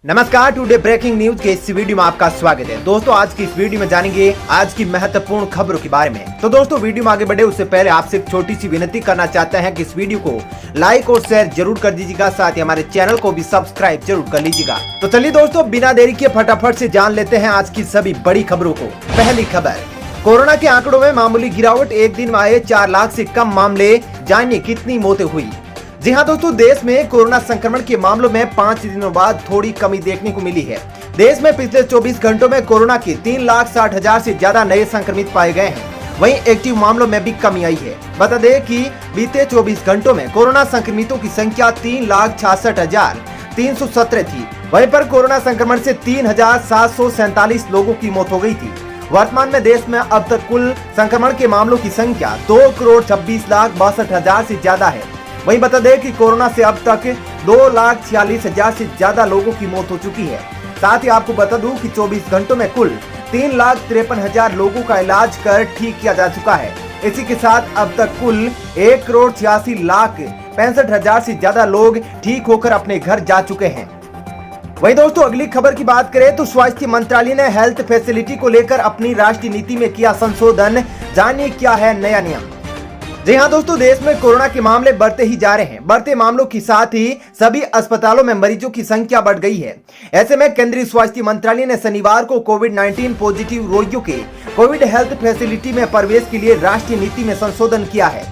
नमस्कार, today breaking news के इस वीडियो में आपका स्वागत है। दोस्तों, आज की इस वीडियो में जानेंगे आज की महत्वपूर्ण खबरों के बारे में। तो दोस्तों, वीडियो में आगे बढ़े उससे पहले आपसे एक छोटी सी विनती करना चाहते हैं कि इस वीडियो को लाइक और शेयर जरूर कर दीजिएगा, साथ ही हमारे चैनल को भी सब्सक्राइब जरूर कर लीजिएगा। तो चलिए दोस्तों, बिना देरी के फटाफट से जान लेते हैं आज की सभी बड़ी खबरों को। पहली खबर, कोरोना के आंकड़ों में मामूली गिरावट, एक दिन में आए 4 लाख से कम मामले, जानिए कितनी मौतें हुई। जी हां दोस्तों, देश में कोरोना संक्रमण के मामलों में 5 दिनों बाद थोड़ी कमी देखने को मिली है। देश में पिछले 24 घंटों में कोरोना के 3,60,000 से ज्यादा नए संक्रमित पाए गए हैं। वहीं एक्टिव मामलों में भी कमी आई है। बता दें कि बीते 24 घंटों में कोरोना संक्रमितों की संख्या 3,66,317 थी। वहीं पर कोरोना संक्रमण से 3,747 लोगों की मौत हो गई थी। वर्तमान में देश में अब तक कुल संक्रमण के मामलों की संख्या 2,26,62,000 से ज्यादा है। वहीं बता दें कि कोरोना से अब तक 2,46,000 से ज्यादा लोगों की मौत हो चुकी है। साथ ही आपको बता दूं कि 24 घंटों में कुल 3,53,000 लोगों का इलाज कर ठीक किया जा चुका है। इसी के साथ अब तक कुल 1,86,65,000 से ज्यादा लोग ठीक होकर अपने घर जा चुके हैं। वहीं दोस्तों, अगली खबर की बात करें तो स्वास्थ्य मंत्रालय ने हेल्थ फैसिलिटी को लेकर अपनी राष्ट्रीय नीति में किया संशोधन। जानिए क्या है नया नियम। जी हां दोस्तों, देश में कोरोना के मामले बढ़ते ही जा रहे हैं। बढ़ते मामलों के साथ ही सभी अस्पतालों में मरीजों की संख्या बढ़ गई है। ऐसे में केंद्रीय स्वास्थ्य मंत्रालय ने शनिवार को कोविड-19 पॉजिटिव रोगियों के कोविड हेल्थ फैसिलिटी में प्रवेश के लिए राष्ट्रीय नीति में संशोधन किया है।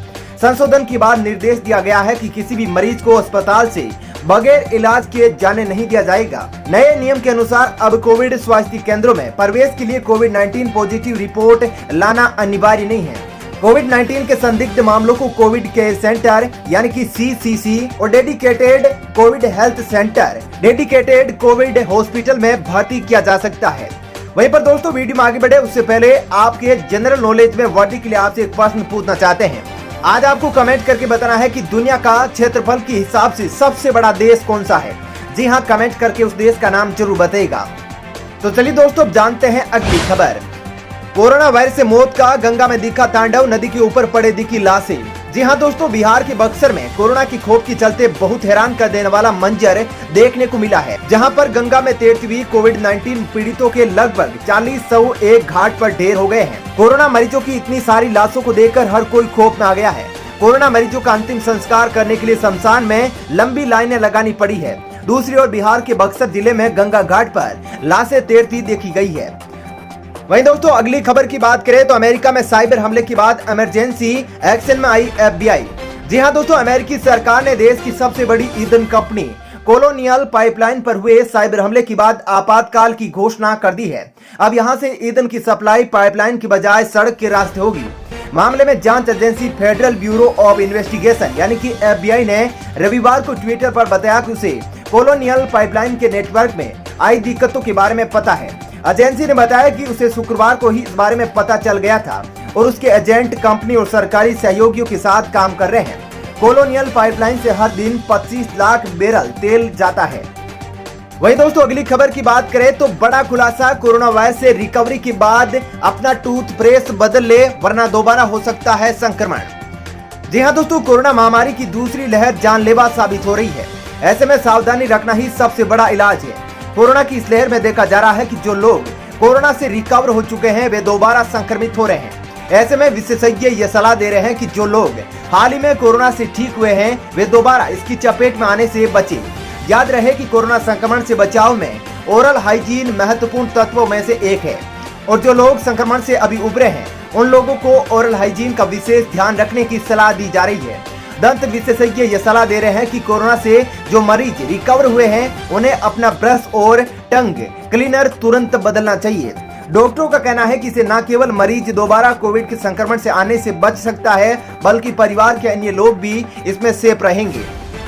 संशोधन के बाद निर्देश दिया गया है कि किसी भी मरीज को अस्पताल से बगैर इलाज किए जाने नहीं दिया जाएगा। नए नियम के अनुसार अब कोविड स्वास्थ्य केंद्रों में प्रवेश के लिए कोविड-19 पॉजिटिव रिपोर्ट लाना अनिवार्य नहीं है। कोविड-19 के संदिग्ध मामलों को कोविड केयर सेंटर यानी कि CCC और dedicated Covid health centre, dedicated Covid hospital में भर्ती किया जा सकता है। वहीं पर दोस्तों, वीडियो में आगे बढ़े उससे पहले आपके जनरल नॉलेज में वर्दी के लिए आपसे एक प्रश्न पूछना चाहते हैं। आज आपको कमेंट करके बताना है कि दुनिया का क्षेत्रफल के हिसाब से सबसे बड़ा देश कौन सा है। जी हाँ, कमेंट करके उस देश का नाम जरूर बताइएगा। तो चलिए दोस्तों, जानते हैं अगली खबर। कोरोना वायरस से मौत का गंगा में दिखा तांडव, नदी के ऊपर पड़े दिखी लाशें। जी हां दोस्तों, बिहार के बक्सर में कोरोना की खोप के चलते बहुत हैरान कर देने वाला मंजर देखने को मिला है, जहां पर गंगा में तैरती हुई कोविड-19 पीड़ितों के लगभग 40 एक घाट पर ढेर हो गए हैं। कोरोना मरीजों की इतनी सारी लाशों को देखकर हर कोई खौफ में आ गया है। कोरोना मरीजों का अंतिम संस्कार करने के लिए शमशान में लंबी लाइनें लगानी पड़ी है। दूसरी ओर बिहार के बक्सर जिले में गंगा घाट पर लाशें तैरती देखी गई है। वहीं दोस्तों, अगली खबर की बात करें तो अमेरिका में साइबर हमले के बाद इमरजेंसी एक्शन में आई FBI। जी हां दोस्तों, अमेरिकी सरकार ने देश की सबसे बड़ी ईंधन कंपनी कोलोनियल पाइपलाइन पर हुए साइबर हमले के बाद आपातकाल की घोषणा कर दी है। अब यहां से ईंधन की सप्लाई पाइपलाइन की बजाय सड़क के रास्ते होगी। मामले में जांच agency federal bureau of investigation यानी कि FBI ने रविवार को ट्विटर पर बताया कि उसे कोलोनियल पाइपलाइन के नेटवर्क में आई दिक्कतों के बारे में पता है। एजेंसी ने बताया कि उसे शुक्रवार को ही इस बारे में पता चल गया था और उसके एजेंट कंपनी और सरकारी सहयोगियों के साथ काम कर रहे हैं। कोलोनियल पाइपलाइन से हर दिन 25 लाख बैरल तेल जाता है। वहीं दोस्तों, अगली खबर की बात करें तो बड़ा खुलासा, कोरोना वायरस से रिकवरी के बाद अपना टूथब्रश बदल ले वरना दोबारा हो सकता है संक्रमण। जी हाँ दोस्तों, कोरोना महामारी की दूसरी लहर जानलेवा साबित हो रही है। ऐसे में सावधानी रखना ही सबसे बड़ा इलाज है। कोरोना की इस लहर में देखा जा रहा है कि जो लोग कोरोना से रिकवर हो चुके हैं वे दोबारा संक्रमित हो रहे हैं। ऐसे में विशेषज्ञ ये सलाह दे रहे हैं कि जो लोग हाल ही में कोरोना से ठीक हुए हैं वे दोबारा इसकी चपेट में आने से बचें। याद रहे कि कोरोना संक्रमण से बचाव में ओरल हाइजीन महत्वपूर्ण तत्वों में से एक है और जो लोग संक्रमण से अभी उबरे हैं उन लोगों को ओरल हाइजीन का विशेष ध्यान रखने की सलाह दी जा रही है। दंत विशेषज्ञ ये सलाह दे रहे हैं कि कोरोना से जो मरीज रिकवर हुए हैं उन्हें अपना ब्रश और टंग क्लीनर तुरंत बदलना चाहिए। डॉक्टरों का कहना है कि इससे न केवल मरीज दोबारा कोविड के संक्रमण से आने से बच सकता है बल्कि परिवार के अन्य लोग भी इसमें सेफ रहेंगे।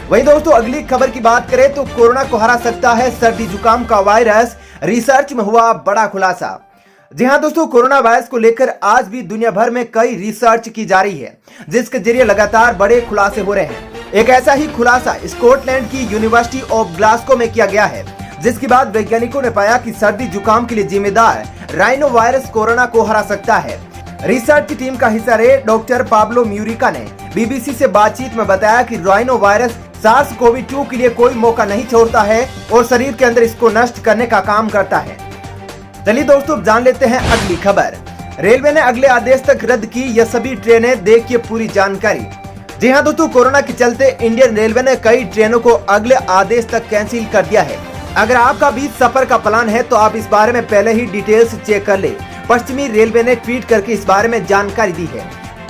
वहीं दोस्तों, अगली खबर की बात करें तो कोरोना को हरा सकता है सर्दी जुकाम का वायरस, रिसर्च में हुआ बड़ा खुलासा। जी हाँ दोस्तों, कोरोना वायरस को लेकर आज भी दुनिया भर में कई रिसर्च की जा रही है जिसके जरिए लगातार बड़े खुलासे हो रहे हैं। एक ऐसा ही खुलासा स्कॉटलैंड की यूनिवर्सिटी ऑफ ग्लासगो में किया गया है, जिसके बाद वैज्ञानिकों ने पाया कि सर्दी जुकाम के लिए जिम्मेदार राइनो वायरस कोरोना को हरा सकता है। रिसर्च टीम का हिस्सा रहे डॉक्टर पाब्लो म्यूरिका ने BBC से बातचीत में बताया कि राइनो वायरस SARS-CoV-2 के लिए कोई मौका नहीं छोड़ता है और शरीर के अंदर इसको नष्ट करने का काम करता है। चलिए दोस्तों जान लेते हैं अगली खबर। रेलवे ने अगले आदेश तक रद्द की यह सभी ट्रेनें, देखिए पूरी जानकारी। जी हां दोस्तों, कोरोना के चलते इंडियन रेलवे ने कई ट्रेनों को अगले आदेश तक कैंसिल कर दिया है। अगर आपका बीच सफर का प्लान है तो आप इस बारे में पहले ही डिटेल्स चेक कर ले। पश्चिमी रेलवे ने ट्वीट करके इस बारे में जानकारी दी है।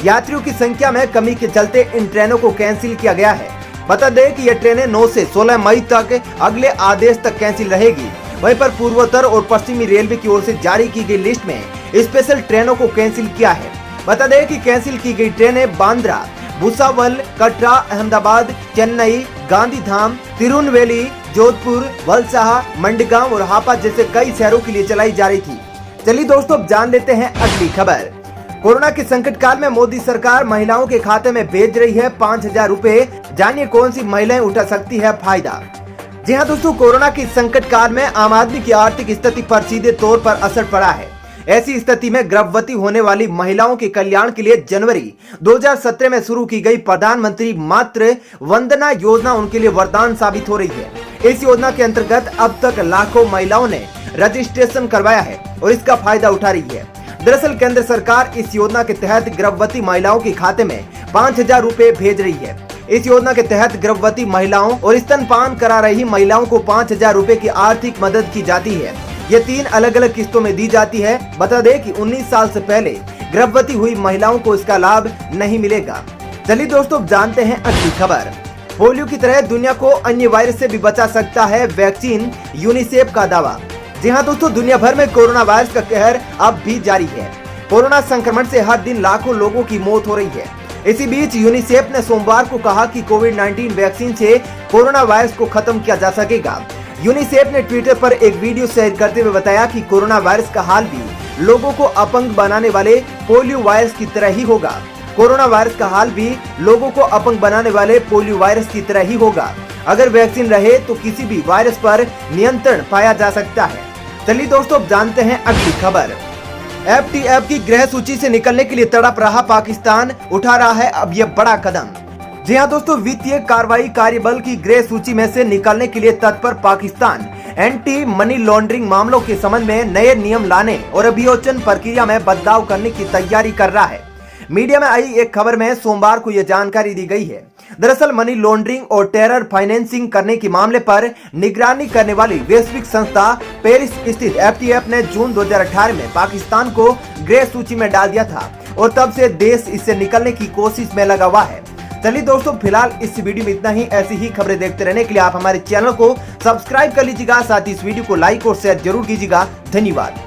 यात्रियों की संख्या में कमी के चलते इन ट्रेनों को कैंसिल किया गया है। बता दें कि यह ट्रेनें 9 से 16 मई तक अगले आदेश तक कैंसिल रहेगी। वहीं पर पूर्वोत्तर और पश्चिमी रेलवे की ओर से जारी की गई लिस्ट में स्पेशल ट्रेनों को कैंसिल किया है। बता दें कि कैंसिल की गई ट्रेनें बांद्रा, भुसावल, कटरा, अहमदाबाद, चेन्नई, गांधीधाम, तिरुनेलवेली, जोधपुर, वलसाहा, मंडगांव और हापा जैसे कई शहरों के लिए चलाई जा रही थी। चलिए दोस्तों अब जान लेते हैं अगली खबर। कोरोना के संकट काल में मोदी सरकार महिलाओं के खाते में भेज रही है 5,000 रुपए। जानिए कौन सी महिलाएं उठा सकती है फायदा। जी हाँ दोस्तों, कोरोना के संकट काल में आम आदमी की आर्थिक स्थिति पर सीधे तौर पर असर पड़ा है। ऐसी स्थिति में गर्भवती होने वाली महिलाओं के कल्याण के लिए जनवरी 2017 में शुरू की गई प्रधानमंत्री मातृ वंदना योजना उनके लिए वरदान साबित हो रही है। इस योजना के अंतर्गत अब तक लाखों महिलाओं ने रजिस्ट्रेशन करवाया है और इसका फायदा उठा रही है। दरअसल केंद्र सरकार इस योजना के तहत गर्भवती महिलाओं के खाते में 5,000 रुपए भेज रही है। इस योजना के तहत गर्भवती महिलाओं और स्तनपान करा रही महिलाओं को 5,000 रुपए की आर्थिक मदद की जाती है। ये 3 अलग अलग किस्तों में दी जाती है। बता दें कि 19 साल से पहले गर्भवती हुई महिलाओं को इसका लाभ नहीं मिलेगा। चलिए दोस्तों जानते हैं अगली खबर। पोलियो की तरह दुनिया को अन्य वायरस से भी बचा सकता है वैक्सीन, यूनिसेफ का दावा। जी हाँ दोस्तों, दुनिया भर में कोरोना वायरस का कहर अब भी जारी है। कोरोना संक्रमण से हर दिन लाखों लोगों की मौत हो रही है। इसी बीच यूनिसेफ ने सोमवार को कहा कि कोविड-19 वैक्सीन से कोरोना वायरस को खत्म किया जा सकेगा। यूनिसेफ ने ट्विटर पर एक वीडियो शेयर करते हुए बताया कि कोरोना वायरस का हाल भी लोगों को अपंग बनाने वाले पोलियो वायरस की तरह ही होगा। कोरोना वायरस का हाल भी लोगों को अपंग बनाने वाले पोलियो वायरस की तरह ही होगा। अगर वैक्सीन रहे तो किसी भी वायरस पर नियंत्रण पाया जा सकता है। चलिए दोस्तों अब जानते हैं अगली खबर। FATF की ग्रह सूची से निकलने के लिए तड़प रहा पाकिस्तान, उठा रहा है अब यह बड़ा कदम। जी हाँ दोस्तों, वित्तीय कार्रवाई कार्यबल की ग्रे सूची में से निकलने के लिए तत्पर पाकिस्तान एंटी मनी लॉन्ड्रिंग मामलों के संबंध में नए नियम लाने और अभियोजन प्रक्रिया में बदलाव करने की तैयारी कर रहा है। मीडिया में आई एक खबर में सोमवार को यह जानकारी दी गई है। दरअसल मनी लॉन्ड्रिंग और टेरर फाइनेंसिंग करने के मामले पर निगरानी करने वाली वैश्विक संस्था पेरिस स्थित FATF ने जून 2018 में पाकिस्तान को ग्रे सूची में डाल दिया था और तब से देश इससे निकलने की कोशिश में लगा हुआ है। चलिए दोस्तों फिलहाल इस वीडियो में इतना ही। ऐसी ही खबरें देखते रहने के लिए आप हमारे चैनल को सब्सक्राइब कर लीजिएगा, साथ ही इस वीडियो को लाइक और शेयर जरूर कीजिएगा। धन्यवाद।